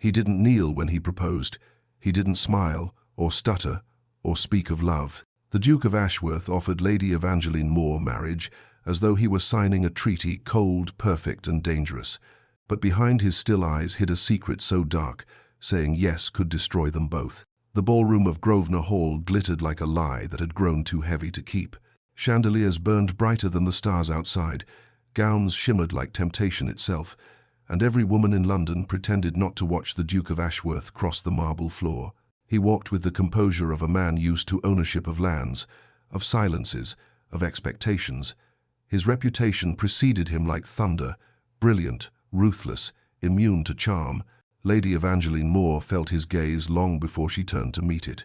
He didn't kneel when he proposed. He didn't smile, or stutter, or speak of love. The Duke of Ashworth offered Lady Evangeline Moore marriage as though he were signing a treaty cold, perfect, and dangerous. But behind his still eyes hid a secret so dark, saying yes could destroy them both. The ballroom of Grosvenor Hall glittered like a lie that had grown too heavy to keep. Chandeliers burned brighter than the stars outside, gowns shimmered like temptation itself, and every woman in London pretended not to watch the Duke of Ashworth cross the marble floor. He walked with the composure of a man used to ownership of lands, of silences, of expectations. His reputation preceded him like thunder, brilliant, ruthless, immune to charm. Lady Evangeline Moore felt his gaze long before she turned to meet it.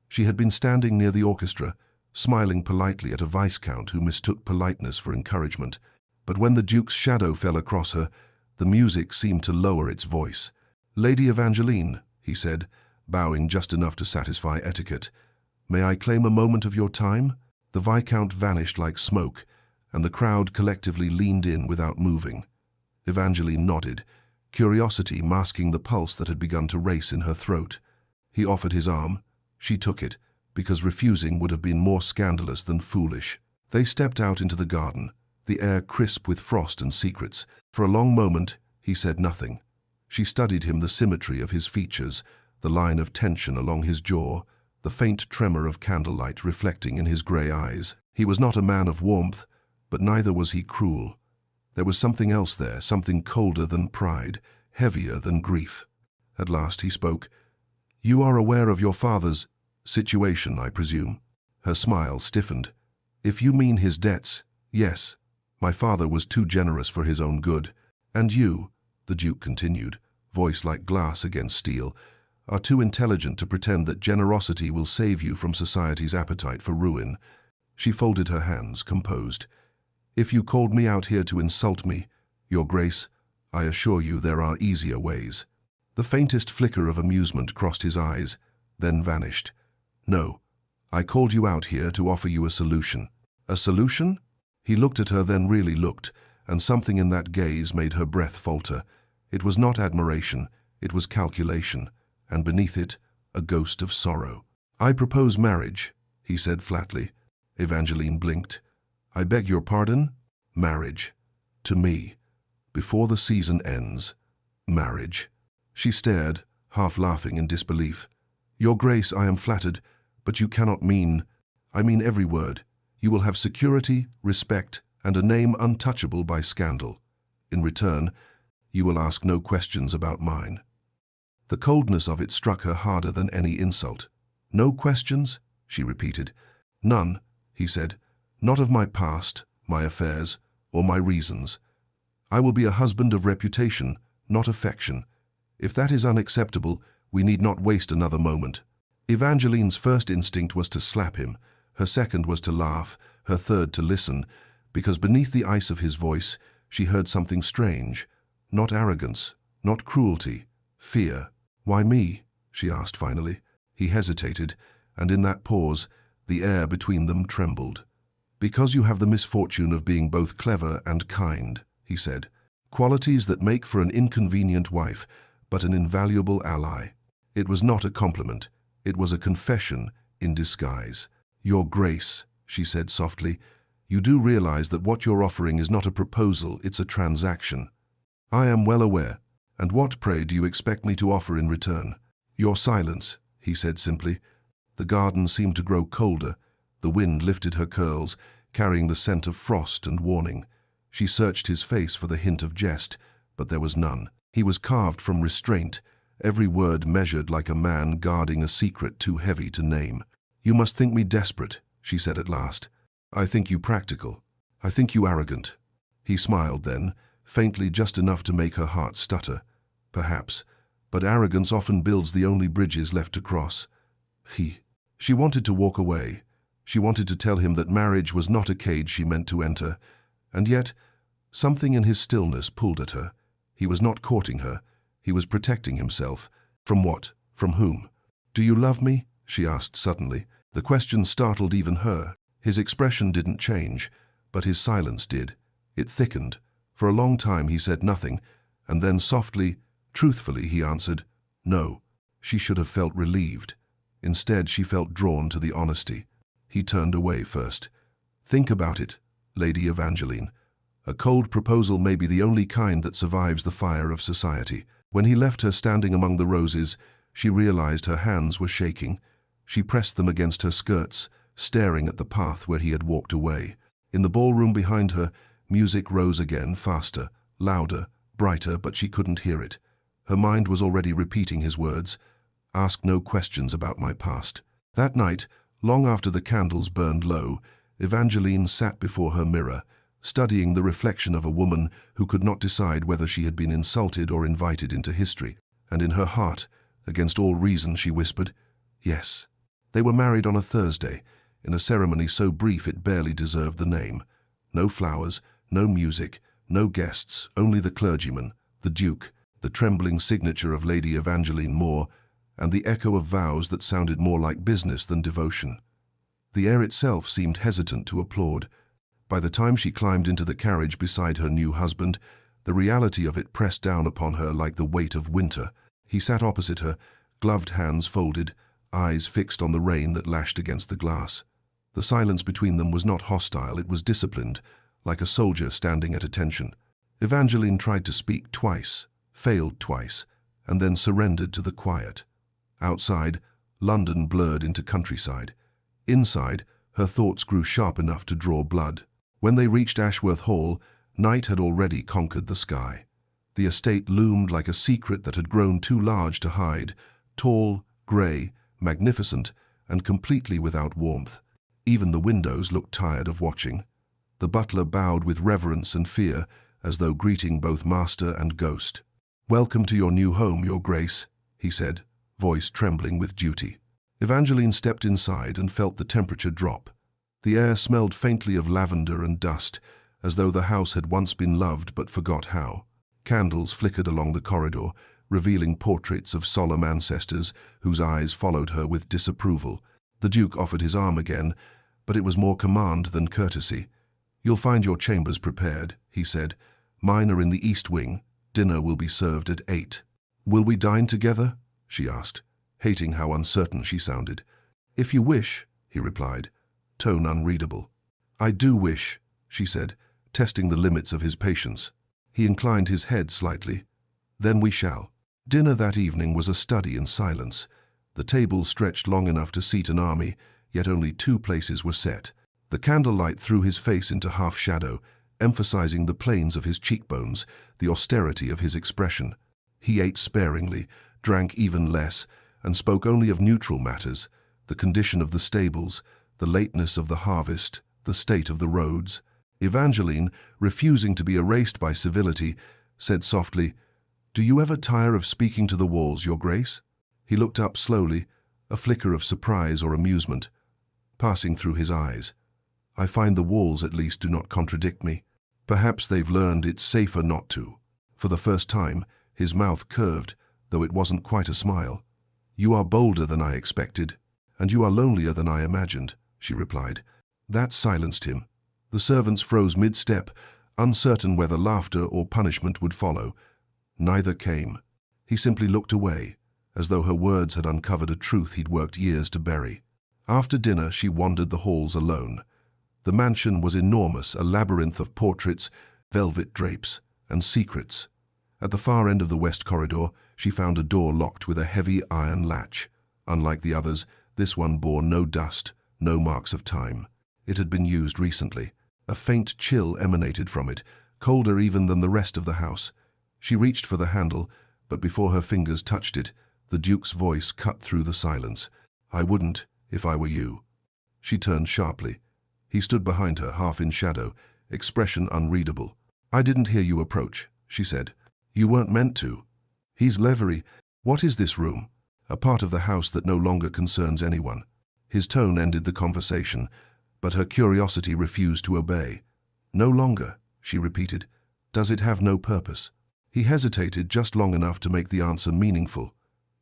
She had been standing near the orchestra, smiling politely at a Viscount who mistook politeness for encouragement. But when the Duke's shadow fell across her, the music seemed to lower its voice. "Lady Evangeline," he said, bowing just enough to satisfy etiquette, "may I claim a moment of your time?" The Viscount vanished like smoke, and the crowd collectively leaned in without moving. Evangeline nodded, curiosity masking the pulse that had begun to race in her throat. He offered his arm. She took it, because refusing would have been more scandalous than foolish. They stepped out into the garden, the air crisp with frost and secrets. For a long moment, he said nothing. She studied him, the symmetry of his features, the line of tension along his jaw, the faint tremor of candlelight reflecting in his grey eyes. He was not a man of warmth, but neither was he cruel. There was something else there, something colder than pride, heavier than grief. At last he spoke. "You are aware of your father's situation, I presume?" Her smile stiffened. "If you mean his debts, yes. My father was too generous for his own good. And you," the Duke continued, voice like glass against steel, "are too intelligent to pretend that generosity will save you from society's appetite for ruin." She folded her hands, composed. "If you called me out here to insult me, Your Grace, I assure you there are easier ways." The faintest flicker of amusement crossed his eyes, then vanished. "No, I called you out here to offer you a solution." "A solution?" He looked at her, then really looked, and something in that gaze made her breath falter. It was not admiration, it was calculation, and beneath it, a ghost of sorrow. "I propose marriage," he said flatly. Evangeline blinked. "I beg your pardon?" "Marriage. To me. Before the season ends. Marriage." She stared, half laughing in disbelief. "Your Grace, I am flattered, but you cannot mean—" "I mean every word. You will have security, respect, and a name untouchable by scandal. In return, you will ask no questions about mine." The coldness of it struck her harder than any insult. "No questions?" she repeated. "None," he said. "Not of my past, my affairs, or my reasons. I will be a husband of reputation, not affection. If that is unacceptable, we need not waste another moment." Evangeline's first instinct was to slap him, her second was to laugh, her third to listen, because beneath the ice of his voice she heard something strange, not arrogance, not cruelty, fear. "Why me?" she asked finally. He hesitated, and in that pause, the air between them trembled. "Because you have the misfortune of being both clever and kind," he said. "Qualities that make for an inconvenient wife, but an invaluable ally." It was not a compliment, it was a confession in disguise. "Your Grace," she said softly, "you do realize that what you're offering is not a proposal, it's a transaction." "I am well aware. And what, pray, do you expect me to offer in return?" "Your silence," he said simply. The garden seemed to grow colder. The wind lifted her curls, carrying the scent of frost and warning. She searched his face for the hint of jest, but there was none. He was carved from restraint, every word measured like a man guarding a secret too heavy to name. "You must think me desperate," she said at last. "I think you practical. I think you arrogant." He smiled then, faintly just enough to make her heart stutter. Perhaps, but arrogance often builds the only bridges left to cross. She wanted to walk away. She wanted to tell him that marriage was not a cage she meant to enter. And yet, something in his stillness pulled at her. He was not courting her. He was protecting himself. From what? From whom? "Do you love me?" she asked suddenly. The question startled even her. His expression didn't change, but his silence did. It thickened. For a long time he said nothing, and then softly, truthfully he answered, No, she should have felt relieved. Instead, she felt drawn to the honesty. He turned away first. Think about it, Lady Evangeline. A cold proposal may be the only kind that survives the fire of society. When he left her standing among the roses, she realized her hands were shaking. She pressed them against her skirts, staring at the path where he had walked away. In the ballroom behind her, music rose again, faster, louder, brighter, but she couldn't hear it. Her mind was already repeating his words, "Ask no questions about my past." That night, long after the candles burned low, Evangeline sat before her mirror, studying the reflection of a woman who could not decide whether she had been insulted or invited into history. And in her heart, against all reason, she whispered, "Yes." They were married on a Thursday, in a ceremony so brief it barely deserved the name. No flowers, no music, no guests, only the clergyman, the Duke, the trembling signature of Lady Evangeline Moore, and the echo of vows that sounded more like business than devotion. The air itself seemed hesitant to applaud. By the time she climbed into the carriage beside her new husband, the reality of it pressed down upon her like the weight of winter. He sat opposite her, gloved hands folded, eyes fixed on the rain that lashed against the glass. The silence between them was not hostile, it was disciplined, like a soldier standing at attention. Evangeline tried to speak twice, failed twice, and then surrendered to the quiet. Outside, London blurred into countryside. Inside, her thoughts grew sharp enough to draw blood. When they reached Ashworth Hall, night had already conquered the sky. The estate loomed like a secret that had grown too large to hide, tall, grey, magnificent, and completely without warmth. Even the windows looked tired of watching. The butler bowed with reverence and fear, as though greeting both master and ghost. "Welcome to your new home, Your Grace," he said, voice trembling with duty. Evangeline stepped inside and felt the temperature drop. The air smelled faintly of lavender and dust, as though the house had once been loved but forgot how. Candles flickered along the corridor, revealing portraits of solemn ancestors whose eyes followed her with disapproval. The Duke offered his arm again, but it was more command than courtesy. "You'll find your chambers prepared," he said. "Mine are in the East Wing. Dinner will be served at 8. "Will we dine together?" she asked, hating how uncertain she sounded. "If you wish," he replied, tone unreadable. "I do wish," she said, testing the limits of his patience. He inclined his head slightly. "Then we shall." Dinner that evening was a study in silence. The table stretched long enough to seat an army, yet only 2 places were set. The candlelight threw his face into half shadow, emphasizing the planes of his cheekbones, the austerity of his expression. He ate sparingly, drank even less, and spoke only of neutral matters, the condition of the stables, the lateness of the harvest, the state of the roads. Evangeline, refusing to be erased by civility, said softly, "Do you ever tire of speaking to the walls, Your Grace?" He looked up slowly, a flicker of surprise or amusement passing through his eyes. "I find the walls at least do not contradict me. Perhaps they've learned it's safer not to." For the first time, his mouth curved, though it wasn't quite a smile. "You are bolder than I expected, and you are lonelier than I imagined," she replied. That silenced him. The servants froze mid-step, uncertain whether laughter or punishment would follow. Neither came. He simply looked away, as though her words had uncovered a truth he'd worked years to bury. After dinner, she wandered the halls alone. The mansion was enormous, a labyrinth of portraits, velvet drapes, and secrets. At the far end of the west corridor, she found a door locked with a heavy iron latch. Unlike the others, this one bore no dust, no marks of time. It had been used recently. A faint chill emanated from it, colder even than the rest of the house. She reached for the handle, but before her fingers touched it, the Duke's voice cut through the silence. "I wouldn't, if I were you." She turned sharply. He stood behind her, half in shadow, expression unreadable. "I didn't hear you approach," she said. "You weren't meant to." "He's leathery. What is this room?" "A part of the house that no longer concerns anyone." His tone ended the conversation, but her curiosity refused to obey. "No longer," she repeated. "Does it have no purpose?" He hesitated just long enough to make the answer meaningful.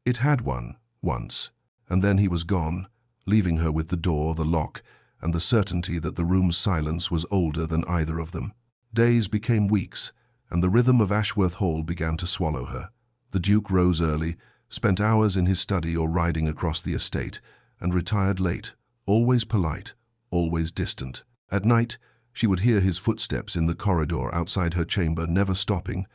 It had one, once, and then he was gone, leaving her with the door, the lock, and the certainty that the room's silence was older than either of them. Days became weeks, and the rhythm of Ashworth Hall began to swallow her. The Duke rose early, spent hours in his study or riding across the estate, and retired late, always polite, always distant. At night, she would hear his footsteps in the corridor outside her chamber, never stopping,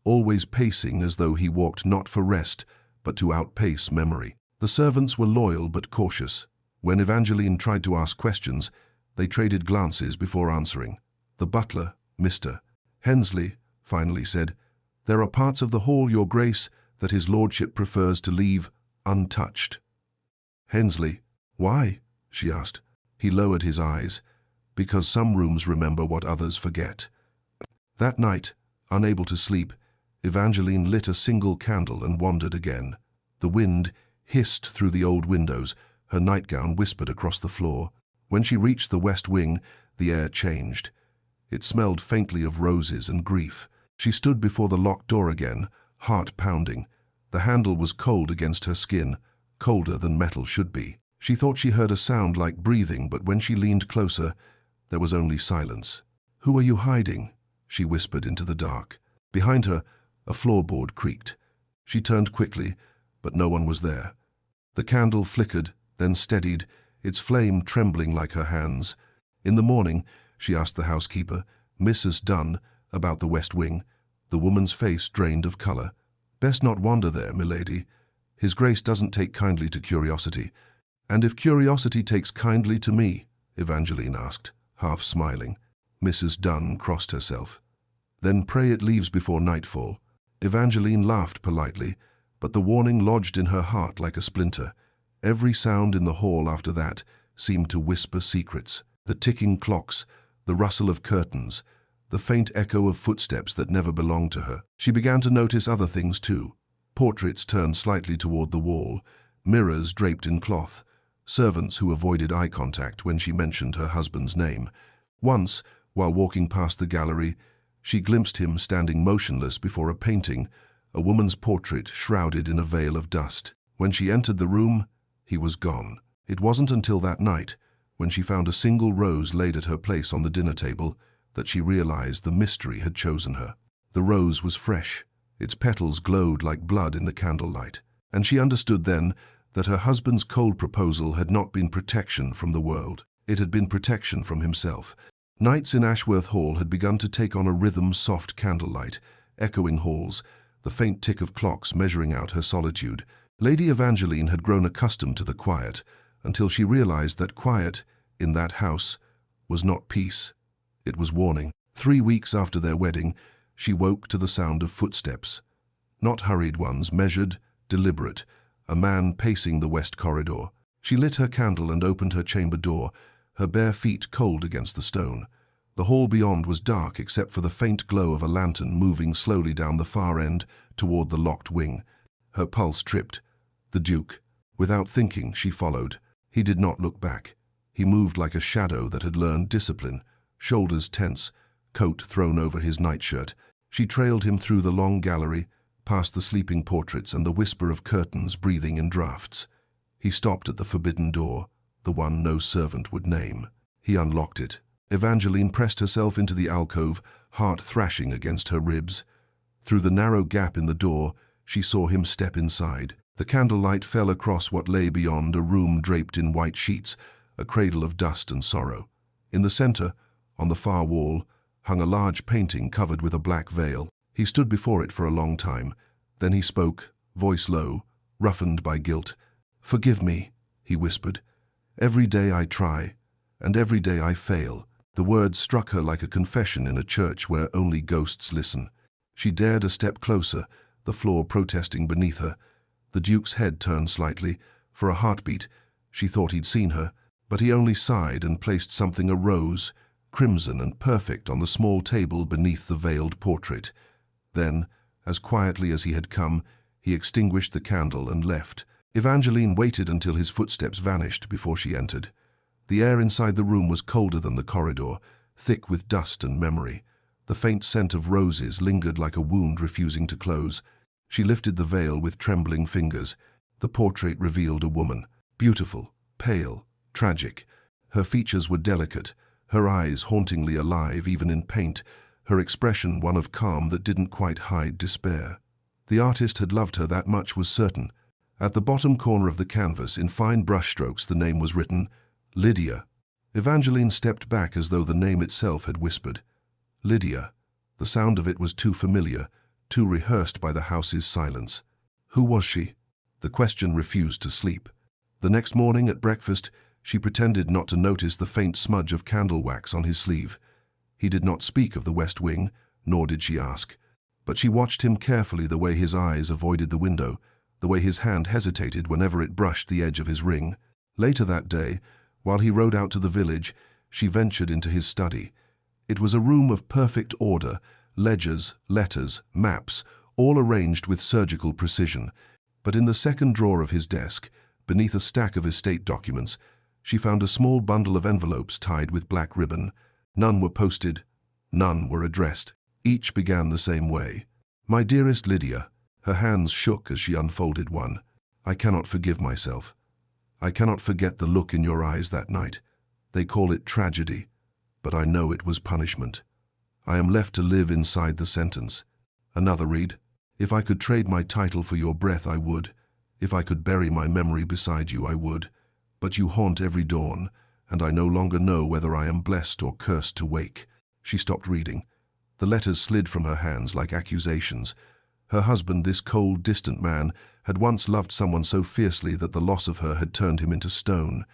always pacing as though he walked not for rest, but to outpace memory. The servants were loyal but cautious. When Evangeline tried to ask questions, they traded glances before answering. The butler, Mr. Hensley, finally said, "There are parts of the hall, Your Grace, that his lordship prefers to leave untouched." "Hensley, why?" she asked. He lowered his eyes. "Because some rooms remember what others forget." That night, unable to sleep, Evangeline lit a single candle and wandered again. The wind hissed through the old windows, her nightgown whispered across the floor. When she reached the west wing, the air changed. It smelled faintly of roses and grief. She stood before the locked door again, heart pounding. The handle was cold against her skin, colder than metal should be. She thought she heard a sound like breathing, but when she leaned closer, there was only silence. "Who are you hiding?" she whispered into the dark. Behind her, a floorboard creaked. She turned quickly, but no one was there. The candle flickered, then steadied, its flame trembling like her hands. In the morning, she asked the housekeeper, Mrs. Dunn, about the west wing. The woman's face drained of color. "Best not wander there, milady. His Grace doesn't take kindly to curiosity." "And if curiosity takes kindly to me?" Evangeline asked, half smiling. Mrs. Dunn crossed herself. "Then pray it leaves before nightfall." Evangeline laughed politely, but the warning lodged in her heart like a splinter. Every sound in the hall after that seemed to whisper secrets. The ticking clocks, the rustle of curtains, the faint echo of footsteps that never belonged to her. She began to notice other things too. Portraits turned slightly toward the wall, mirrors draped in cloth, servants who avoided eye contact when she mentioned her husband's name. Once, while walking past the gallery, she glimpsed him standing motionless before a painting, a woman's portrait shrouded in a veil of dust. When she entered the room, he was gone. It wasn't until that night, when she found a single rose laid at her place on the dinner table, that she realized the mystery had chosen her. The rose was fresh. Its petals glowed like blood in the candlelight, and she understood then that her husband's cold proposal had not been protection from the world. It had been protection from himself. Nights in Ashworth Hall had begun to take on a rhythm, soft candlelight, echoing halls, the faint tick of clocks measuring out her solitude. Lady Evangeline had grown accustomed to the quiet, until she realized that quiet, in that house, was not peace. It was warning. 3 weeks after their wedding, she woke to the sound of footsteps. Not hurried ones, measured, deliberate, a man pacing the west corridor. She lit her candle and opened her chamber door, her bare feet cold against the stone. The hall beyond was dark except for the faint glow of a lantern moving slowly down the far end toward the locked wing. Her pulse tripped. The Duke. Without thinking, she followed. He did not look back. He moved like a shadow that had learned discipline, shoulders tense, coat thrown over his nightshirt. She trailed him through the long gallery, past the sleeping portraits and the whisper of curtains breathing in draughts. He stopped at the forbidden door, the one no servant would name. He unlocked it. Evangeline pressed herself into the alcove, heart thrashing against her ribs. Through the narrow gap in the door, she saw him step inside. The candlelight fell across what lay beyond, a room draped in white sheets, a cradle of dust and sorrow. In the center, on the far wall, hung a large painting covered with a black veil. He stood before it for a long time. Then he spoke, voice low, roughened by guilt. "Forgive me," he whispered. "Every day I try, and every day I fail." The words struck her like a confession in a church where only ghosts listen. She dared a step closer, the floor protesting beneath her. The Duke's head turned slightly. For a heartbeat, she thought he'd seen her, but he only sighed and placed something a rose, crimson and perfect, on the small table beneath the veiled portrait. Then, as quietly as he had come, he extinguished the candle and left. Evangeline waited until his footsteps vanished before she entered. The air inside the room was colder than the corridor, thick with dust and memory. The faint scent of roses lingered like a wound refusing to close. She lifted the veil with trembling fingers. The portrait revealed a woman, beautiful, pale, tragic. Her features were delicate, her eyes hauntingly alive even in paint, her expression one of calm that didn't quite hide despair. The artist had loved her, that much was certain. At the bottom corner of the canvas, in fine brushstrokes, the name was written, Lydia. Evangeline stepped back as though the name itself had whispered. Lydia. The sound of it was too familiar, too rehearsed by the house's silence. Who was she? The question refused to sleep. The next morning at breakfast, she pretended not to notice the faint smudge of candle wax on his sleeve. He did not speak of the West Wing, nor did she ask. But she watched him carefully, the way his eyes avoided the window, the way his hand hesitated whenever it brushed the edge of his ring. Later that day, while he rode out to the village, she ventured into his study. It was a room of perfect order, ledgers, letters, maps, all arranged with surgical precision. But in the second drawer of his desk, beneath a stack of estate documents, she found a small bundle of envelopes tied with black ribbon. None were posted, none were addressed. Each began the same way. My dearest Lydia. Her hands shook as she unfolded one. I cannot forgive myself. I cannot forget the look in your eyes that night. They call it tragedy, but I know it was punishment. I am left to live inside the sentence. Another read. If I could trade my title for your breath, I would. If I could bury my memory beside you, I would. But you haunt every dawn, and I no longer know whether I am blessed or cursed to wake. She stopped reading. The letters slid from her hands like accusations. Her husband, this cold, distant man, had once loved someone so fiercely that the loss of her had turned him into stone.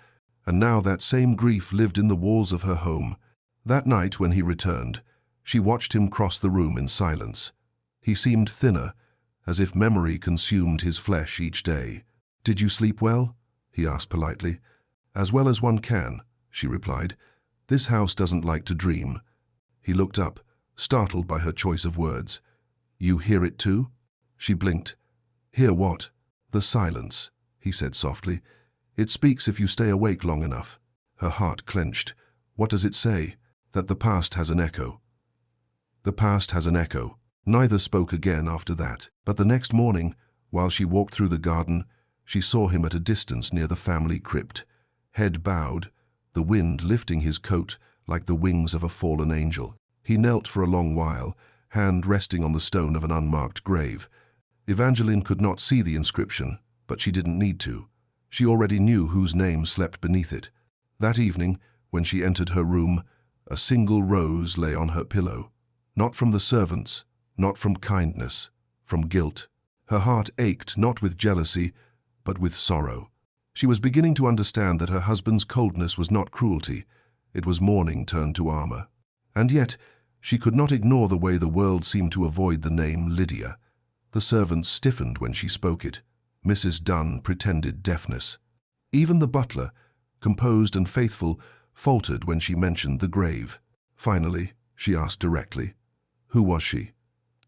And now that same grief lived in the walls of her home. That night, when he returned, she watched him cross the room in silence. He seemed thinner, as if memory consumed his flesh each day. Did you sleep well? He asked politely. As well as one can, she replied. This house doesn't like to dream. He looked up, startled by her choice of words. You hear it too? She blinked. Hear what? The silence, he said softly. It speaks if you stay awake long enough. Her heart clenched. What does it say? That the past has an echo. The past has an echo. Neither spoke again after that. But the next morning, while she walked through the garden, she saw him at a distance near the family crypt, head bowed, the wind lifting his coat like the wings of a fallen angel. He knelt for a long while, hand resting on the stone of an unmarked grave. Evangeline could not see the inscription, but she didn't need to. She already knew whose name slept beneath it. That evening, when she entered her room, a single rose lay on her pillow. Not from the servants, not from kindness, from guilt. Her heart ached not with jealousy, but with sorrow. She was beginning to understand that her husband's coldness was not cruelty. It was mourning turned to armor. And yet, she could not ignore the way the world seemed to avoid the name Lydia. The servants stiffened when she spoke it. Mrs. Dunn pretended deafness. Even the butler, composed and faithful, faltered when she mentioned the grave. Finally, she asked directly, who was she?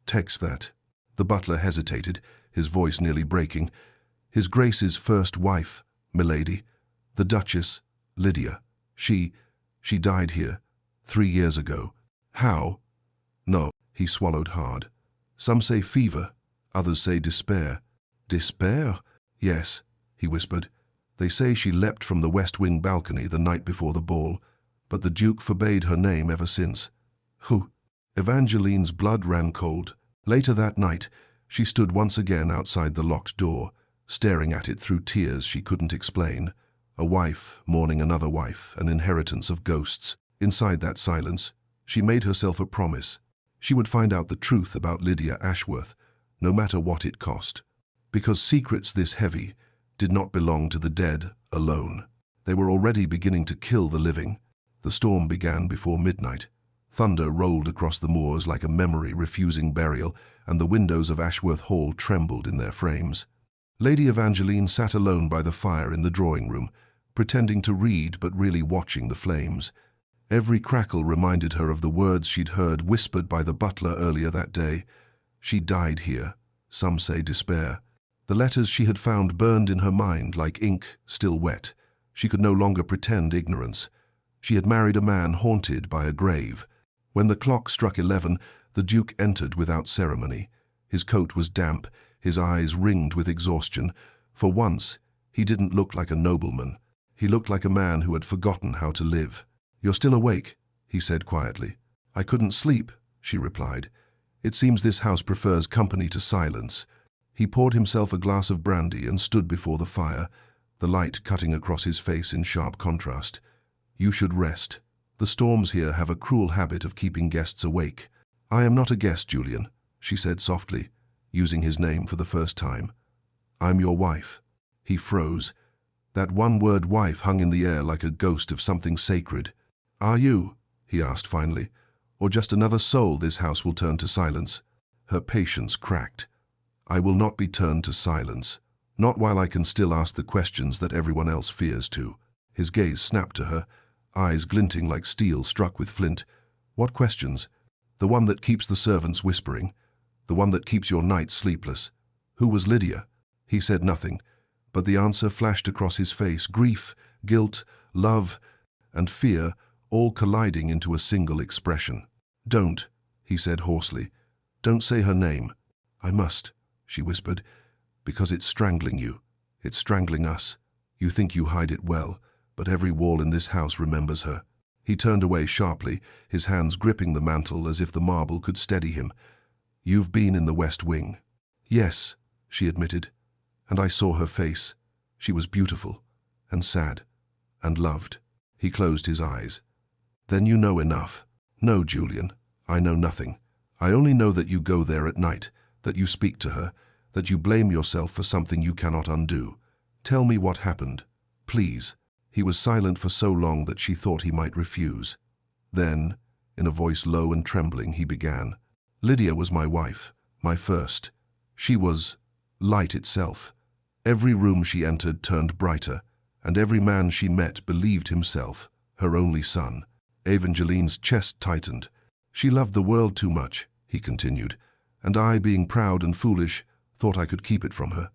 Text that. The butler hesitated, his voice nearly breaking. His Grace's first wife, milady, the Duchess, Lydia. She died here, 3 years ago. How? No, he swallowed hard. Some say fever, others say despair. Despair? Yes, he whispered. They say she leapt from the West Wing balcony the night before the ball, but the Duke forbade her name ever since. Who? Evangeline's blood ran cold. Later that night, she stood once again outside the locked door, staring at it through tears she couldn't explain. A wife mourning another wife, an inheritance of ghosts. Inside that silence, she made herself a promise. She would find out the truth about Lydia Ashworth, no matter what it cost. Because secrets this heavy did not belong to the dead alone. They were already beginning to kill the living. The storm began before midnight. Thunder rolled across the moors like a memory refusing burial, and the windows of Ashworth Hall trembled in their frames. Lady Evangeline sat alone by the fire in the drawing-room, pretending to read but really watching the flames. Every crackle reminded her of the words she'd heard whispered by the butler earlier that day. She died here, some say despair. The letters she had found burned in her mind like ink still wet. She could no longer pretend ignorance. She had married a man haunted by a grave. When the clock struck 11, the Duke entered without ceremony. His coat was damp, his eyes ringed with exhaustion. For once, he didn't look like a nobleman. He looked like a man who had forgotten how to live. "You're still awake," he said quietly. "I couldn't sleep," she replied. "It seems this house prefers company to silence." He poured himself a glass of brandy and stood before the fire, the light cutting across his face in sharp contrast. "You should rest. The storms here have a cruel habit of keeping guests awake." "I am not a guest, Julian," she said softly, using his name for the first time. "I'm your wife." He froze. That one word wife hung in the air like a ghost of something sacred. "Are you," he asked finally, "or just another soul this house will turn to silence?" Her patience cracked. "I will not be turned to silence. Not while I can still ask the questions that everyone else fears to." His gaze snapped to her, eyes glinting like steel struck with flint. "What questions?" "The one that keeps the servants whispering. The one that keeps your nights sleepless. Who was Lydia?" He said nothing, but the answer flashed across his face, grief, guilt, love, and fear, all colliding into a single expression. "Don't," he said hoarsely. "Don't say her name." "I must," she whispered, "because it's strangling you. It's strangling us. You think you hide it well, but every wall in this house remembers her." He turned away sharply, his hands gripping the mantel as if the marble could steady him. "You've been in the West Wing." "Yes," she admitted, "and I saw her face. She was beautiful, and sad, and loved." He closed his eyes. "Then you know enough." "No, Julian, I know nothing. I only know that you go there at night, that you speak to her, that you blame yourself for something you cannot undo. Tell me what happened, please." He was silent for so long that she thought he might refuse. Then, in a voice low and trembling, he began. "Lydia was my wife, my first. She was light itself. Every room she entered turned brighter, and every man she met believed himself her only son." Evangeline's chest tightened. "She loved the world too much," he continued, "and I, being proud and foolish, thought I could keep it from her.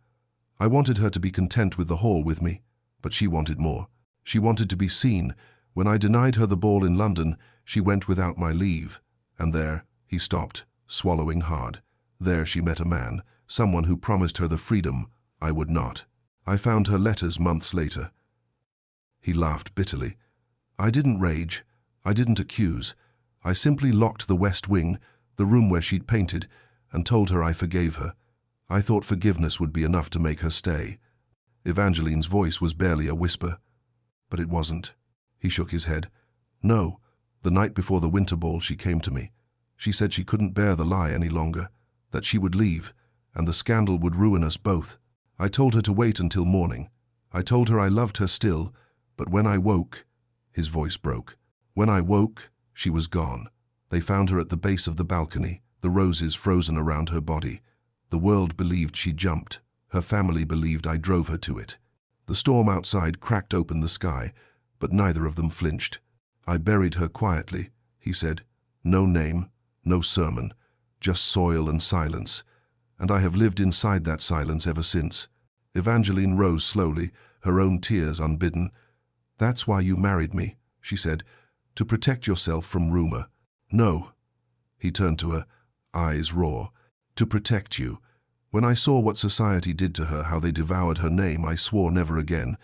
I wanted her to be content with the hall with me, but she wanted more. She wanted to be seen. When I denied her the ball in London, she went without my leave. And there," he stopped, swallowing hard, "there she met a man, someone who promised her the freedom I would not. I found her letters months later." He laughed bitterly. "I didn't rage. I didn't accuse. I simply locked the West Wing, the room where she'd painted, and told her I forgave her. I thought forgiveness would be enough to make her stay." Evangeline's voice was barely a whisper. "But it wasn't." He shook his head. "No, the night before the winter ball she came to me. She said she couldn't bear the lie any longer, that she would leave, and the scandal would ruin us both. I told her to wait until morning. I told her I loved her still, but when I woke—" His voice broke. "When I woke, she was gone. They found her at the base of the balcony, the roses frozen around her body. The world believed she jumped. Her family believed I drove her to it. The storm outside cracked open the sky, but neither of them flinched. I buried her quietly," he said. "No name, no sermon, just soil and silence. And I have lived inside that silence ever since." Evangeline rose slowly, her own tears unbidden. "That's why you married me," she said, "to protect yourself from rumor." "No." He turned to her, eyes raw. "To protect you. When I saw what society did to her, how they devoured her name, I swore never again.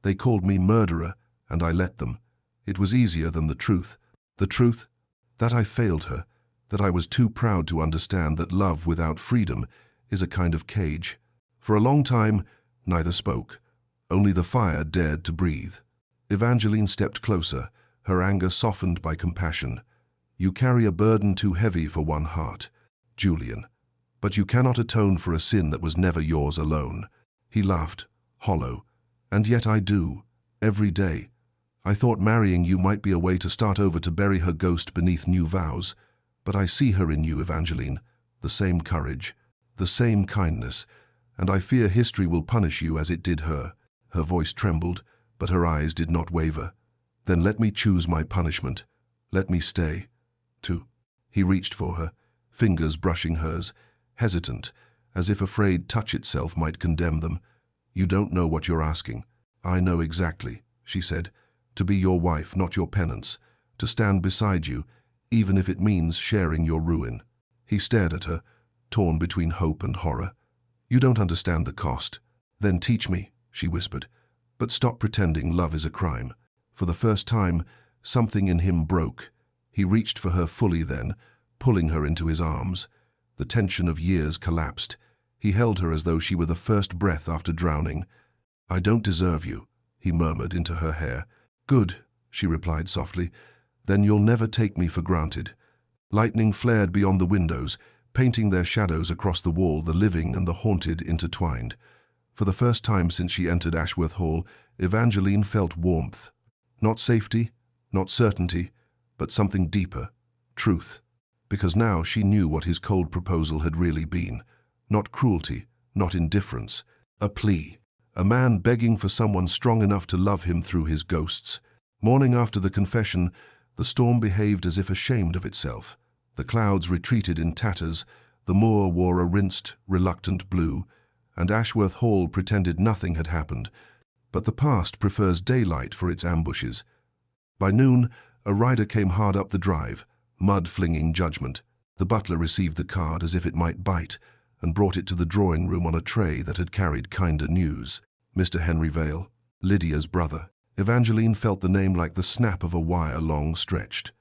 They called me murderer, and I let them. It was easier than the truth. The truth? That I failed her, that I was too proud to understand that love without freedom is a kind of cage." For a long time, neither spoke. Only the fire dared to breathe. Evangeline stepped closer, her anger softened by compassion. "You carry a burden too heavy for one heart, Julian. But you cannot atone for a sin that was never yours alone." He laughed, hollow. "And yet I do, every day. I thought marrying you might be a way to start over, to bury her ghost beneath new vows. But I see her in you, Evangeline, the same courage, the same kindness, and I fear history will punish you as it did her." Her voice trembled, but her eyes did not waver. "Then let me choose my punishment. Let me stay." He reached for her, fingers brushing hers, hesitant, as if afraid touch itself might condemn them. "You don't know what you're asking." "I know exactly," she said. "To be your wife, not your penance. To stand beside you, even if it means sharing your ruin." He stared at her, torn between hope and horror. "You don't understand the cost." "Then teach me," she whispered. "But stop pretending love is a crime." For the first time, something in him broke. He reached for her fully then, pulling her into his arms. The tension of years collapsed. He held her as though she were the first breath after drowning. "I don't deserve you," he murmured into her hair. "Good," she replied softly. "Then you'll never take me for granted." Lightning flared beyond the windows, painting their shadows across the wall, the living and the haunted intertwined. For the first time since she entered Ashworth Hall, Evangeline felt warmth. Not safety, not certainty, but something deeper, truth. Because now she knew what his cold proposal had really been. Not cruelty, not indifference. A plea. A man begging for someone strong enough to love him through his ghosts. Morning after the confession, the storm behaved as if ashamed of itself. The clouds retreated in tatters, the moor wore a rinsed, reluctant blue, and Ashworth Hall pretended nothing had happened. But the past prefers daylight for its ambushes. By noon, a rider came hard up the drive, mud-flinging judgment. The butler received the card as if it might bite, and brought it to the drawing-room on a tray that had carried kinder news. Mr. Henry Vale, Lydia's brother. Evangeline felt the name like the snap of a wire long stretched.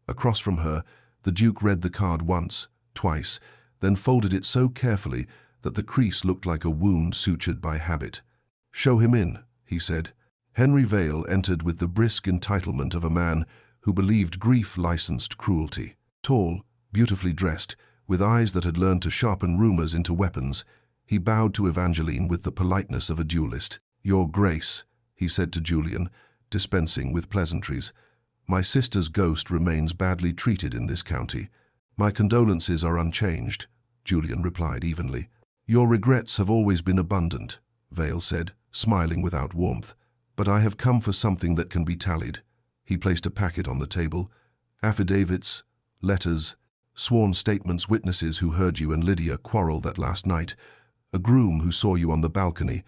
Across from her, the Duke read the card once, twice, then folded it so carefully that the crease looked like a wound sutured by habit. "Show him in," he said. Henry Vale entered with the brisk entitlement of a man who believed grief licensed cruelty. Tall, beautifully dressed, with eyes that had learned to sharpen rumors into weapons, he bowed to Evangeline with the politeness of a duelist. "Your Grace," he said to Julian, dispensing with pleasantries, "my sister's ghost remains badly treated in this county." "My condolences are unchanged," Julian replied evenly. "Your regrets have always been abundant," Vale said, smiling without warmth. "But I have come for something that can be tallied." He placed a packet on the table. "Affidavits, letters, sworn statements, witnesses who heard you and Lydia quarrel that last night, a groom who saw you on the balcony,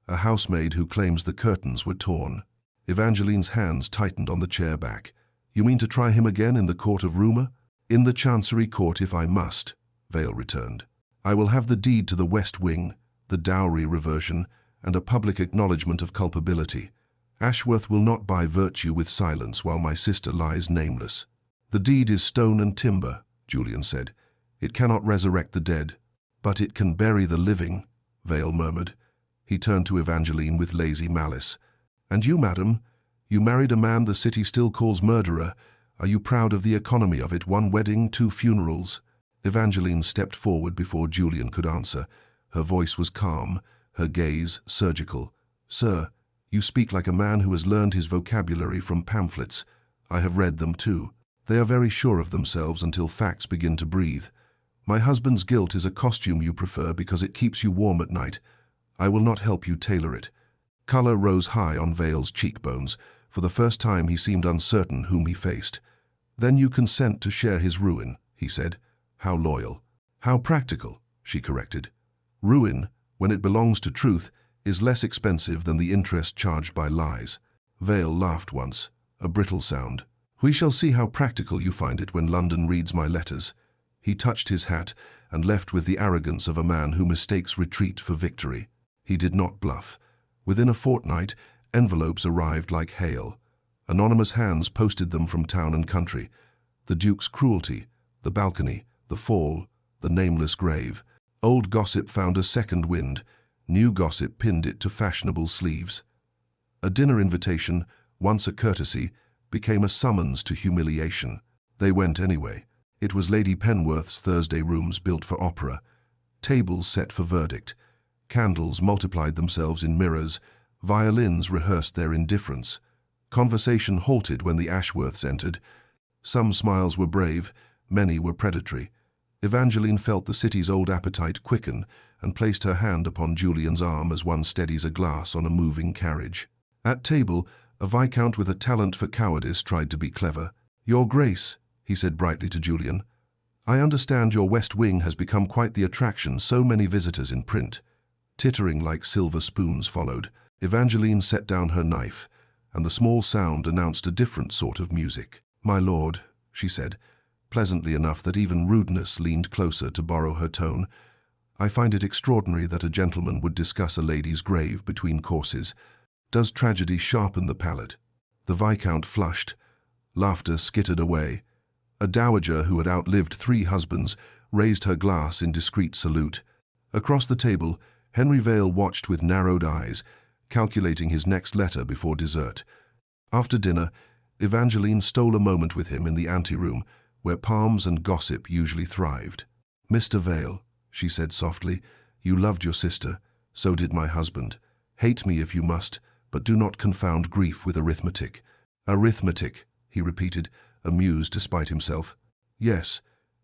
a housemaid who claims the curtains were torn." Evangeline's hands tightened on the chair back. "You mean to try him again in the court of rumor?" "In the Chancery Court if I must," Vale returned. "I will have the deed to the West Wing, the dowry reversion, and a public acknowledgement of culpability. Ashworth will not buy virtue with silence while my sister lies nameless." "The deed is stone and timber," Julian said. "It cannot resurrect the dead." "But it can bury the living," Vale murmured. He turned to Evangeline with lazy malice. "And you, madam, you married a man the city still calls murderer. Are you proud of the economy of it? One wedding, 2 funerals." Evangeline stepped forward before Julian could answer. Her voice was calm, her gaze surgical. "Sir, you speak like a man who has learned his vocabulary from pamphlets. I have read them too. They are very sure of themselves until facts begin to breathe. My husband's guilt is a costume you prefer because it keeps you warm at night. I will not help you tailor it." Color rose high on Vale's cheekbones. For the first time he seemed uncertain whom he faced. "Then you consent to share his ruin," he said. "How loyal." "How practical," she corrected. "Ruin, when it belongs to truth, is less expensive than the interest charged by lies." Vale laughed once, a brittle sound. "We shall see how practical you find it when London reads my letters." He touched his hat and left with the arrogance of a man who mistakes retreat for victory. He did not bluff. Within a fortnight, envelopes arrived like hail. Anonymous hands posted them from town and country. The Duke's cruelty, the balcony, the fall, the nameless grave. Old gossip found a second wind. New gossip pinned it to fashionable sleeves. A dinner invitation, once a courtesy, became a summons to humiliation. They went anyway. It was Lady Penworth's Thursday rooms built for opera. Tables set for verdict. Candles multiplied themselves in mirrors. Violins rehearsed their indifference. Conversation halted when the Ashworths entered. Some smiles were brave, many were predatory. Evangeline felt the city's old appetite quicken and placed her hand upon Julian's arm as one steadies a glass on a moving carriage. At table, a viscount with a talent for cowardice tried to be clever. "Your Grace," he said brightly to Julian, "I understand your West Wing has become quite the attraction, so many visitors in print." Tittering like silver spoons followed. Evangeline set down her knife, and the small sound announced a different sort of music. "My lord," she said, pleasantly enough that even rudeness leaned closer to borrow her tone, "I find it extraordinary that a gentleman would discuss a lady's grave between courses. Does tragedy sharpen the palate?" The Viscount flushed. Laughter skittered away. A dowager who had outlived 3 husbands raised her glass in discreet salute. Across the table, Henry Vale watched with narrowed eyes, calculating his next letter before dessert. After dinner, Evangeline stole a moment with him in the anteroom, where palms and gossip usually thrived. "Mr. Vale," she said softly, "you loved your sister, so did my husband. Hate me if you must, but do not confound grief with arithmetic." "Arithmetic," he repeated, amused despite himself. "Yes,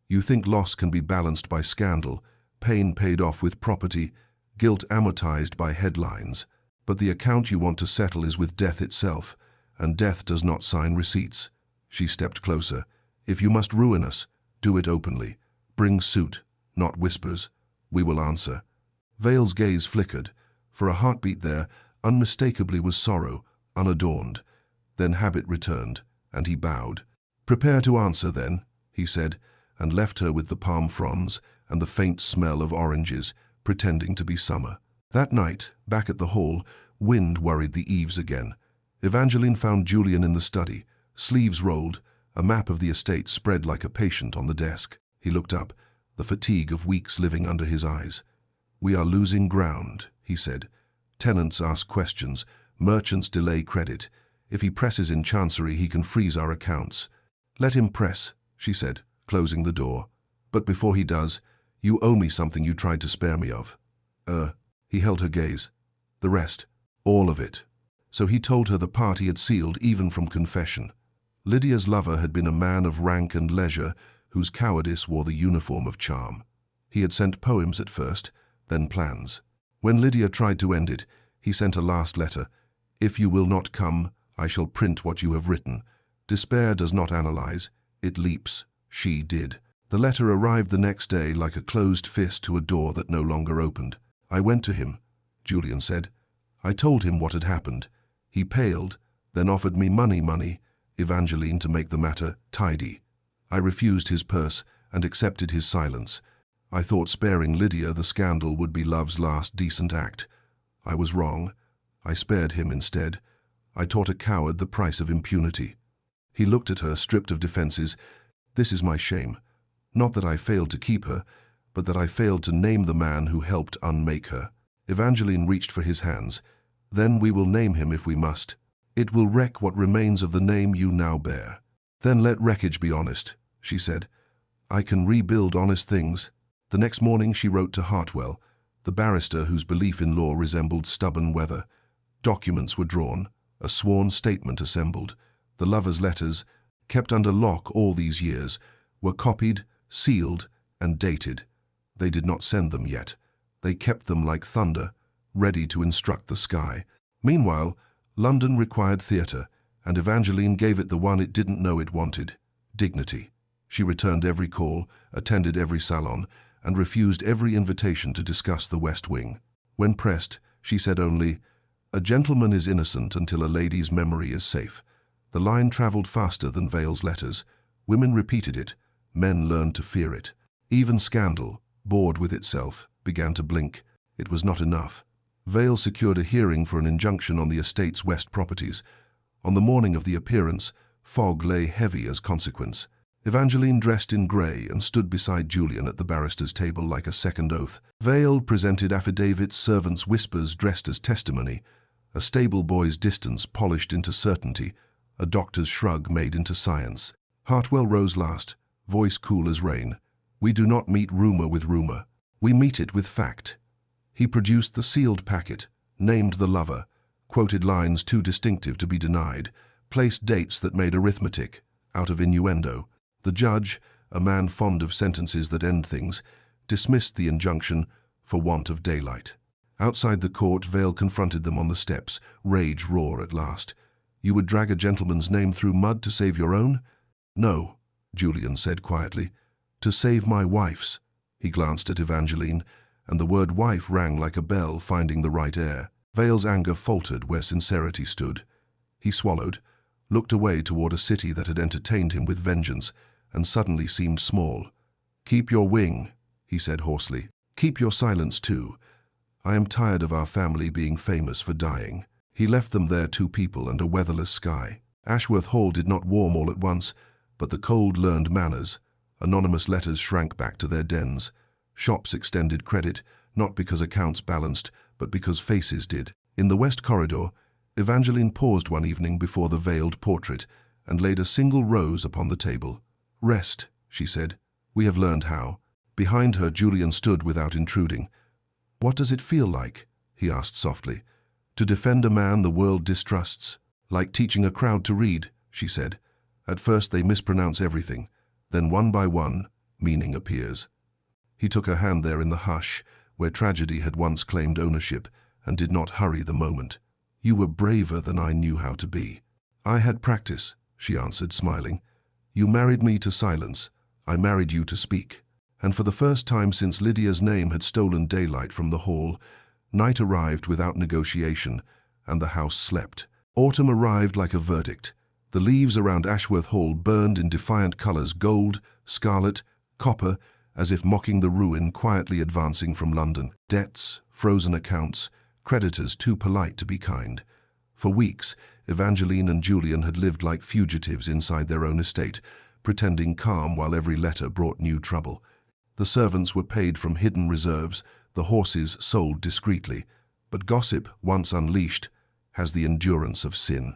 you think loss can be balanced by scandal, pain paid off with property, guilt amortized by headlines. But the account you want to settle is with death itself, and death does not sign receipts." She stepped closer. "If you must ruin us, do it openly. Bring suit, not whispers. We will answer." Vale's gaze flickered. For a heartbeat there, unmistakably was sorrow, unadorned. Then habit returned, and he bowed. "Prepare to answer, then," he said, and left her with the palm fronds and the faint smell of oranges, pretending to be summer. That night, back at the hall, wind worried the eaves again. Evangeline found Julian in the study, sleeves rolled, a map of the estate spread like a patient on the desk. He looked up, the fatigue of weeks living under his eyes. "We are losing ground," he said. "Tenants ask questions, merchants delay credit. If he presses in chancery, he can freeze our accounts." "Let him press," she said, closing the door. "But before he does, you owe me something you tried to spare me of." He held her gaze. "The rest, all of it." So he told her the part he had sealed even from confession. Lydia's lover had been a man of rank and leisure whose cowardice wore the uniform of charm. He had sent poems at first, then plans. When Lydia tried to end it, he sent a last letter. "If you will not come, I shall print what you have written. Despair does not analyze, it leaps." She did. The letter arrived the next day like a closed fist to a door that no longer opened. "I went to him," Julian said. "I told him what had happened. He paled, then offered me money, Evangeline, to make the matter tidy. I refused his purse and accepted his silence. I thought sparing Lydia the scandal would be love's last decent act. I was wrong. I spared him instead. I taught a coward the price of impunity." He looked at her, stripped of defenses. "This is my shame. Not that I failed to keep her, but that I failed to name the man who helped unmake her." Evangeline reached for his hands. "Then we will name him if we must. It will wreck what remains of the name you now bear." "Then let wreckage be honest," she said. "I can rebuild honest things." The next morning she wrote to Hartwell, the barrister whose belief in law resembled stubborn weather. Documents were drawn, a sworn statement assembled. The lovers' letters, kept under lock all these years, were copied, sealed, and dated. They did not send them yet. They kept them like thunder, ready to instruct the sky. Meanwhile, London required theatre, and Evangeline gave it the one it didn't know it wanted: dignity. She returned every call, attended every salon, and refused every invitation to discuss the West Wing. When pressed, she said only, "A gentleman is innocent until a lady's memory is safe." The line traveled faster than Vale's letters. Women repeated it. Men learned to fear it. Even scandal, bored with itself, began to blink. It was not enough. Vale secured a hearing for an injunction on the estate's west properties. On the morning of the appearance, fog lay heavy as consequence. Evangeline dressed in grey and stood beside Julian at the barrister's table like a second oath. Vale presented affidavits, servants' whispers dressed as testimony, a stable boy's distance polished into certainty, a doctor's shrug made into science. Hartwell rose last, voice cool as rain. "We do not meet rumour with rumour. We meet it with fact." He produced the sealed packet, named the lover, quoted lines too distinctive to be denied, placed dates that made arithmetic out of innuendo. The judge, a man fond of sentences that end things, dismissed the injunction for want of daylight. Outside the court, Vale confronted them on the steps, rage raw at last. "You would drag a gentleman's name through mud to save your own?" "No," Julian said quietly. "To save my wife's." He glanced at Evangeline, and the word wife rang like a bell finding the right air. Vale's anger faltered where sincerity stood. He swallowed, looked away toward a city that had entertained him with vengeance, and suddenly seemed small. "Keep your wing," he said hoarsely. "Keep your silence too. I am tired of our family being famous for dying." He left them there, two people and a weatherless sky. Ashworth Hall did not warm all at once, but the cold learned manners. Anonymous letters shrank back to their dens. Shops extended credit, not because accounts balanced, but because faces did. In the west corridor, Evangeline paused one evening before the veiled portrait and laid a single rose upon the table. "Rest," she said. "We have learned how." Behind her, Julian stood without intruding. "What does it feel like?" he asked softly. "To defend a man the world distrusts." "Like teaching a crowd to read," she said. "At first they mispronounce everything. Then one by one, meaning appears." He took her hand there in the hush, where tragedy had once claimed ownership, and did not hurry the moment. "You were braver than I knew how to be." "I had practice," she answered, smiling. "You married me to silence. I married you to speak." And for the first time since Lydia's name had stolen daylight from the hall, night arrived without negotiation, and the house slept. Autumn arrived like a verdict. The leaves around Ashworth Hall burned in defiant colors: gold, scarlet, copper, as if mocking the ruin quietly advancing from London. Debts, frozen accounts, creditors too polite to be kind. For weeks, Evangeline and Julian had lived like fugitives inside their own estate, pretending calm while every letter brought new trouble. The servants were paid from hidden reserves, the horses sold discreetly. But gossip, once unleashed, has the endurance of sin.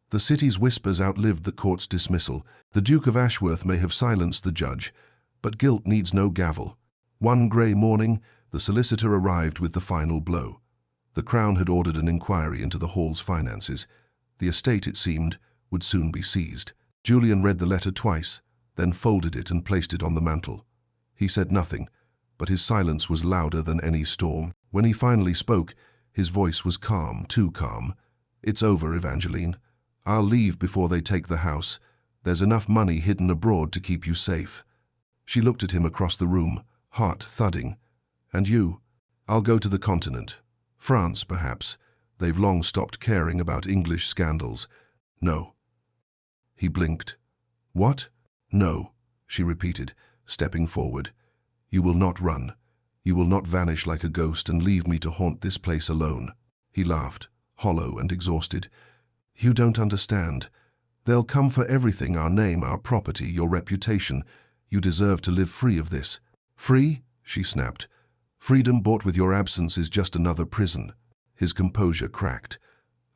The city's whispers outlived the court's dismissal. The Duke of Ashworth may have silenced the judge, but guilt needs no gavel. One grey morning, the solicitor arrived with the final blow. The Crown had ordered an inquiry into the hall's finances. The estate, it seemed, would soon be seized. Julian read the letter twice, then folded it and placed it on the mantel. He said nothing, but his silence was louder than any storm. When he finally spoke, his voice was calm, too calm. "It's over, Evangeline. I'll leave before they take the house. There's enough money hidden abroad to keep you safe." She looked at him across the room, heart thudding. "And you?" "I'll go to the continent. France, perhaps. They've long stopped caring about English scandals." "No." He blinked. "What?" "No," she repeated, stepping forward. "You will not run. You will not vanish like a ghost and leave me to haunt this place alone." He laughed, hollow and exhausted. "You don't understand. They'll come for everything: our name, our property, your reputation. You deserve to live free of this." "Free?" she snapped. "Freedom bought with your absence is just another prison." His composure cracked.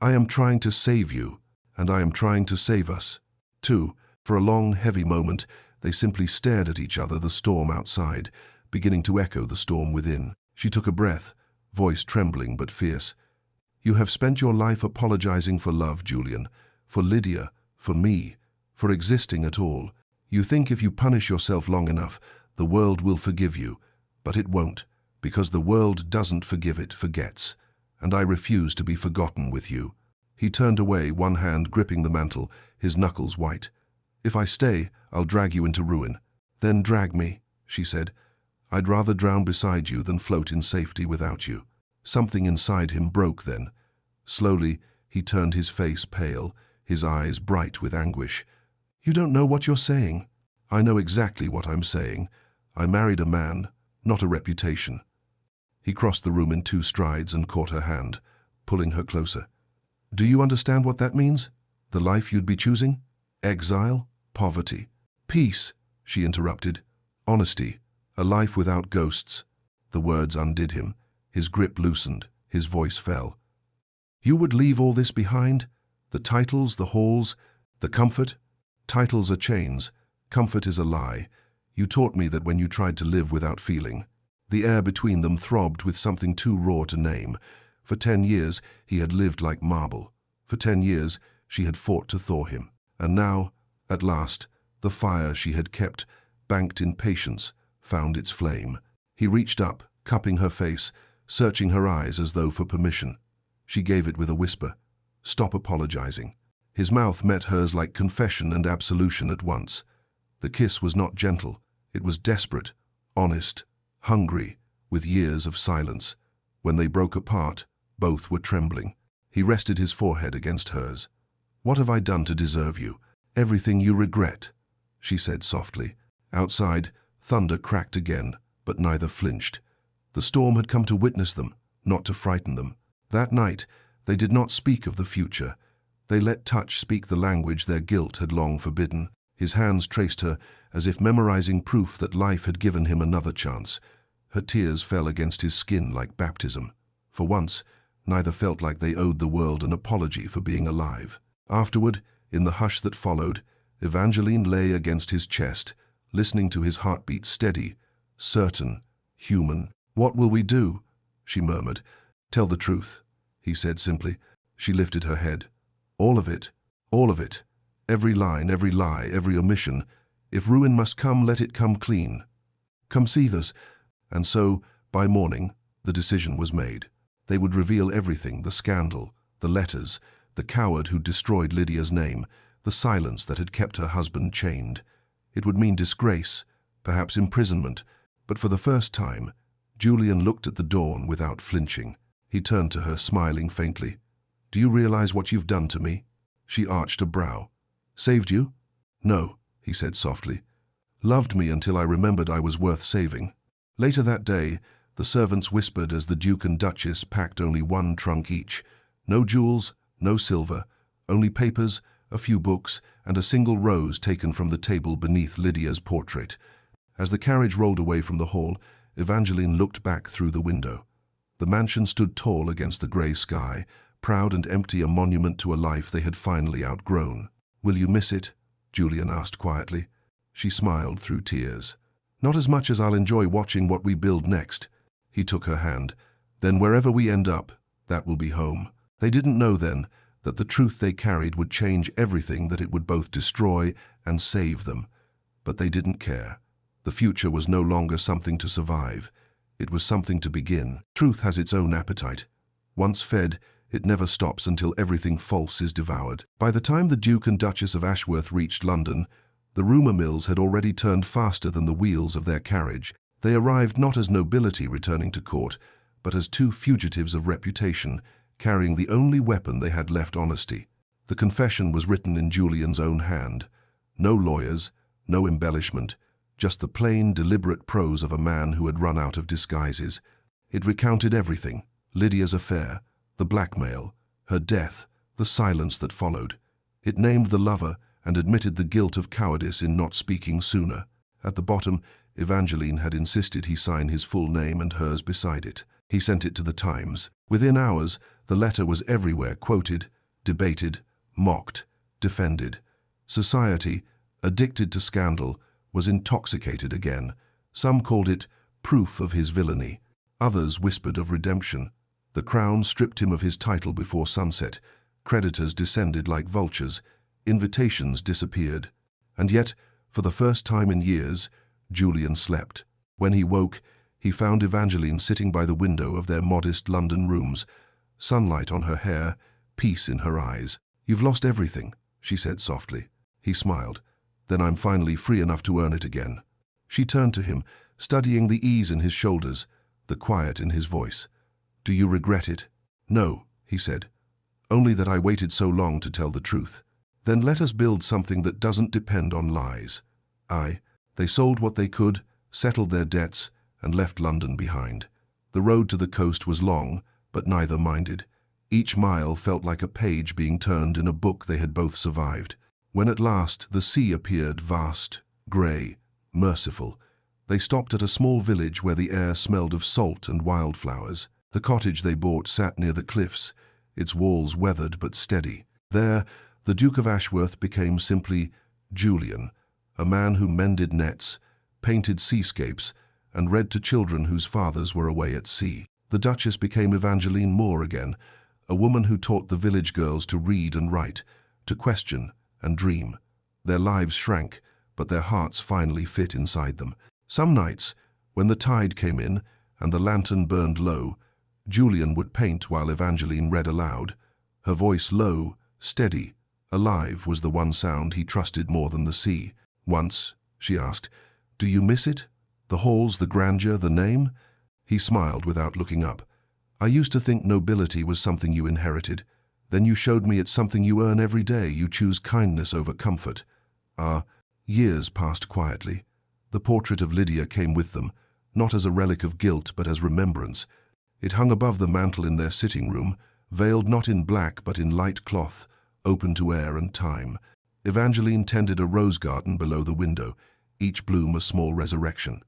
"I am trying to save you, and I am trying to save us, too." For a long, heavy moment, they simply stared at each other, the storm outside, beginning to echo the storm within. She took a breath, voice trembling but fierce. "You have spent your life apologizing for love, Julian, for Lydia, for me, for existing at all. You think if you punish yourself long enough, the world will forgive you, but it won't, because the world doesn't forgive, it forgets, and I refuse to be forgotten with you." He turned away, one hand gripping the mantel, his knuckles white. "If I stay, I'll drag you into ruin." "Then drag me," she said. "I'd rather drown beside you than float in safety without you." Something inside him broke then. Slowly, he turned his face pale, his eyes bright with anguish. "You don't know what you're saying." "I know exactly what I'm saying. I married a man, not a reputation." He crossed the room in 2 strides and caught her hand, pulling her closer. "Do you understand what that means? The life you'd be choosing? Exile? Poverty? Peace?" she interrupted. "Honesty. A life without ghosts." The words undid him. His grip loosened. His voice fell. "You would leave all this behind? The titles, the halls, the comfort? Titles are chains. Comfort is a lie. You taught me that when you tried to live without feeling." The air between them throbbed with something too raw to name. For 10 years, he had lived like marble. For 10 years, she had fought to thaw him. And now, at last, the fire she had kept, banked in patience, found its flame. He reached up, cupping her face, searching her eyes as though for permission. She gave it with a whisper. "Stop apologizing." His mouth met hers like confession and absolution at once. The kiss was not gentle. It was desperate, honest, hungry, with years of silence. When they broke apart, both were trembling. He rested his forehead against hers. "What have I done to deserve you?" "Everything you regret," she said softly. Outside, thunder cracked again, but neither flinched. The storm had come to witness them, not to frighten them. That night, they did not speak of the future. They let touch speak the language their guilt had long forbidden. His hands traced her, as if memorizing proof that life had given him another chance. Her tears fell against his skin like baptism. For once, neither felt like they owed the world an apology for being alive. Afterward, in the hush that followed, Evangeline lay against his chest, listening to his heartbeat steady, certain, human. "What will we do?" she murmured. "Tell the truth," he said simply. She lifted her head. "All of it, all of it. Every line, every lie, every omission. If ruin must come, let it come clean. Come see us." And so, by morning, the decision was made. They would reveal everything, the scandal, the letters, the coward who destroyed Lydia's name, the silence that had kept her husband chained. It would mean disgrace, perhaps imprisonment, but for the first time, Julian looked at the dawn without flinching. He turned to her, smiling faintly. "Do you realize what you've done to me?" She arched a brow. "Saved you?" "No," he said softly. "Loved me until I remembered I was worth saving." Later that day, the servants whispered as the Duke and Duchess packed only one trunk each. No jewels, no silver, only papers, a few books, and a single rose taken from the table beneath Lydia's portrait. As the carriage rolled away from the hall, Evangeline looked back through the window. The mansion stood tall against the grey sky, proud and empty, a monument to a life they had finally outgrown. "Will you miss it?" Julian asked quietly. She smiled through tears. "Not as much as I'll enjoy watching what we build next." He took her hand. "Then wherever we end up, that will be home." They didn't know then that the truth they carried would change everything, that it would both destroy and save them. But they didn't care. The future was no longer something to survive. It was something to begin. Truth has its own appetite. Once fed, it never stops until everything false is devoured. By the time the Duke and Duchess of Ashworth reached London, the rumour mills had already turned faster than the wheels of their carriage. They arrived not as nobility returning to court, but as two fugitives of reputation, carrying the only weapon they had left, honesty. The confession was written in Julian's own hand. No lawyers, no embellishment, just the plain, deliberate prose of a man who had run out of disguises. It recounted everything: Lydia's affair, the blackmail, her death, the silence that followed. It named the lover and admitted the guilt of cowardice in not speaking sooner. At the bottom, Evangeline had insisted he sign his full name and hers beside it. He sent it to the Times. Within hours, the letter was everywhere, quoted, debated, mocked, defended. Society, addicted to scandal, was intoxicated again. Some called it proof of his villainy. Others whispered of redemption. The Crown stripped him of his title before sunset. Creditors descended like vultures. Invitations disappeared. And yet, for the first time in years, Julian slept. When he woke, he found Evangeline sitting by the window of their modest London rooms, sunlight on her hair, peace in her eyes. "You've lost everything," she said softly. He smiled. "Then I'm finally free enough to earn it again." She turned to him, studying the ease in his shoulders, the quiet in his voice. "Do you regret it?" "No," he said. "Only that I waited so long to tell the truth." "Then let us build something that doesn't depend on lies." They sold what they could, settled their debts, and left London behind. The road to the coast was long, but neither minded. Each mile felt like a page being turned in a book they had both survived. When at last the sea appeared, vast, grey, merciful, they stopped at a small village where the air smelled of salt and wildflowers. The cottage they bought sat near the cliffs, its walls weathered but steady. There, the Duke of Ashworth became simply Julian, a man who mended nets, painted seascapes, and read to children whose fathers were away at sea. The Duchess became Evangeline Moore again, a woman who taught the village girls to read and write, to question and dream. Their lives shrank, but their hearts finally fit inside them. Some nights, when the tide came in and the lantern burned low, Julian would paint while Evangeline read aloud. Her voice low, steady, alive was the one sound he trusted more than the sea. Once, she asked, "Do you miss it? The halls, the grandeur, the name?" He smiled without looking up. "I used to think nobility was something you inherited. Then you showed me it's something you earn every day. You choose kindness over comfort." Years passed quietly. The portrait of Lydia came with them, not as a relic of guilt but as remembrance. It hung above the mantel in their sitting room, veiled not in black but in light cloth, open to air and time. Evangeline tended a rose garden below the window, each bloom a small resurrection.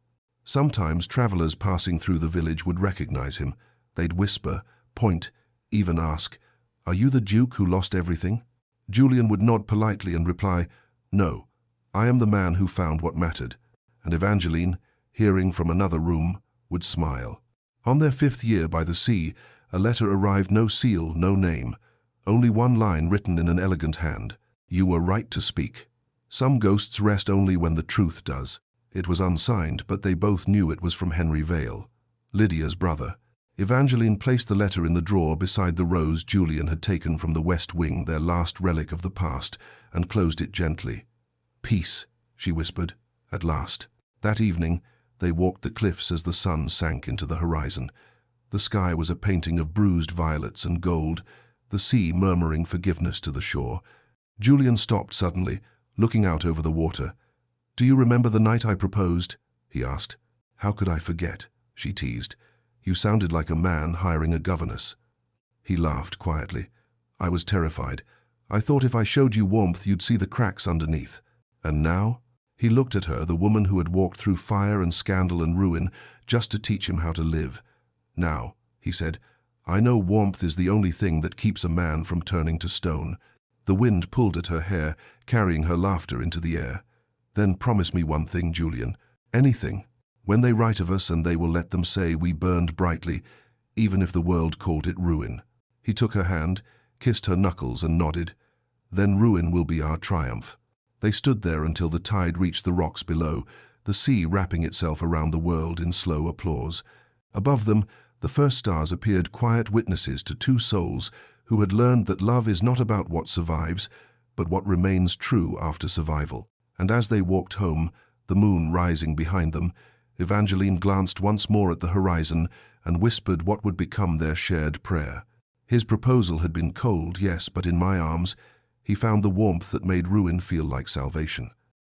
Sometimes travelers passing through the village would recognize him. They'd whisper, point, even ask, "Are you the Duke who lost everything?" Julian would nod politely and reply, "No, I am the man who found what mattered." And Evangeline, hearing from another room, would smile. On their 5th year by the sea, a letter arrived, no seal, no name, only one line written in an elegant hand. "You were right to speak. Some ghosts rest only when the truth does." It was unsigned, but they both knew it was from Henry Vale, Lydia's brother. Evangeline placed the letter in the drawer beside the rose Julian had taken from the west wing, their last relic of the past, and closed it gently. "Peace," she whispered, at last. That evening, they walked the cliffs as the sun sank into the horizon. The sky was a painting of bruised violets and gold, the sea murmuring forgiveness to the shore. Julian stopped suddenly, looking out over the water. "Do you remember the night I proposed?" he asked. "How could I forget?" she teased. "You sounded like a man hiring a governess." He laughed quietly. "I was terrified. I thought if I showed you warmth, you'd see the cracks underneath. And now?" He looked at her, the woman who had walked through fire and scandal and ruin just to teach him how to live. "Now," he said, "I know warmth is the only thing that keeps a man from turning to stone." The wind pulled at her hair, carrying her laughter into the air. "Then promise me one thing, Julian. Anything. When they write of us, and they will let them say we burned brightly, even if the world called it ruin." He took her hand, kissed her knuckles and nodded. "Then ruin will be our triumph." They stood there until the tide reached the rocks below, the sea wrapping itself around the world in slow applause. Above them, the first stars appeared, quiet witnesses to two souls who had learned that love is not about what survives, but what remains true after survival. And as they walked home, the moon rising behind them, Evangeline glanced once more at the horizon and whispered what would become their shared prayer. His proposal had been cold, yes, but in my arms, he found the warmth that made ruin feel like salvation.